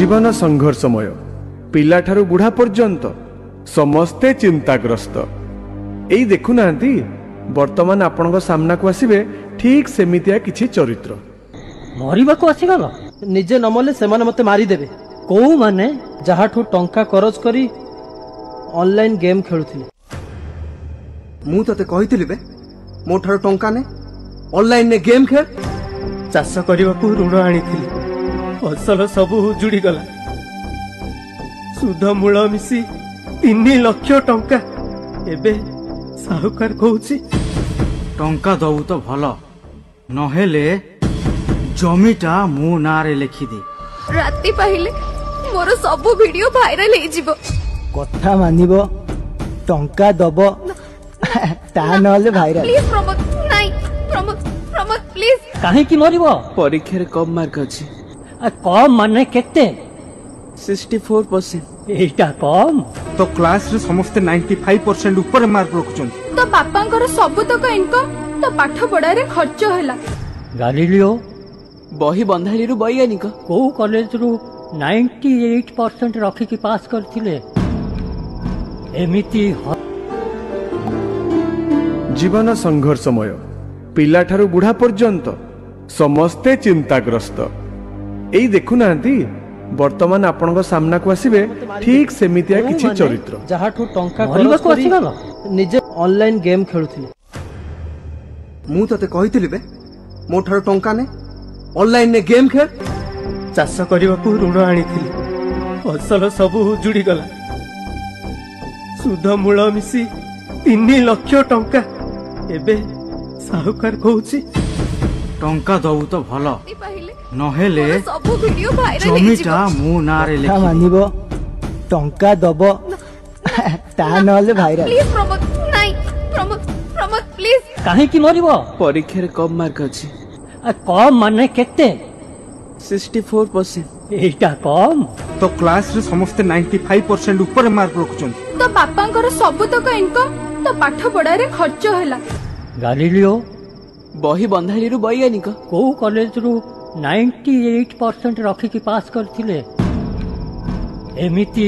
जीवन संघर्षमय पिला ठारू बुढ़ा पर्यंत समस्ते चिंताग्रस्त। एई देखुना वर्तमान आपण सामना को आसबे ठीक सेमितिया किछि चरित्र। मरिबा को आसीगल निजे नमले सेमाने मते मारी देबे। को माने जहाठू टंका करज करी ऑनलाइन गेम खेलुथिले। मु तते कहितली बे मो ठारो टंका ने ऑनलाइन ने गेम खेल। चाष करबा को ऋण आनीथिली फसल सब उजुड़ी गला। सुध मूल मिसी 3 लाख टंका एबे साहुकार कहूची टंका दबु तो भल नहेले जमीटा मो नारे लिखि दे। राति पाहिले मोर सब वीडियो वायरल हे जिवो। कथा मानिबो टंका दबो ता नले वायरल। प्लीज प्रमोद नाही प्रमोद प्रमोद प्लीज। काहे की मरिबो? परीक्षा रे कम मार्क अछि। कम माने केते? 64%। एटा कम तो क्लास रे समस्त 95% ऊपर मार्क रखुछन। तो पापांकर सब तक इनकम तो पाठ पढ़ा रे खर्च होला। गालिलियो बही बंधाली रु वैज्ञानिक को कॉलेज रु 98% रखी की पास करथिले। एमिति जीवन संघर्षमय पिला ठारू बुढ़ा पर्यंत समस्ते चिंताग्रस्त। एई देखुना वर्तमान आपण सामना को आसबे ठीक सेमितिया किछि चरित्र। जहाठू टंका मरिबा को आसीगल निजे ऑनलाइन गेम खेलुथिले। मु तते कहितली बे मो ठारो टंका ने ऑनलाइन ने गेम खेल। चाष करबा को ऋण आनीथिली फसल सब उजुड़ी गला। सुध मूल मिसी 3 लाख टंका एबे साहुकार कहूची टंका दबु तो भल नहेले सब वीडियो वायरल हे जमीटा मो नारे लिखि दे। मानिबो टंका दबो ता नले वायरल। प्लीज प्रमोद नाही प्रमोद प्रमोद प्लीज। काहे की मरिबो? परीक्षा रे कम मार्क अछि। कम माने केते? 64%। एटा कम तो क्लास रे समस्त 95% ऊपर मार्क रखुछन। तो पापांकर सब तक इनकम तो पाठ पढ़ा रे खर्च होला। गालिलियो बही बंधाली रु वैज्ञानिक को कॉलेज रु 98% रखी की पास करथिले। एमिति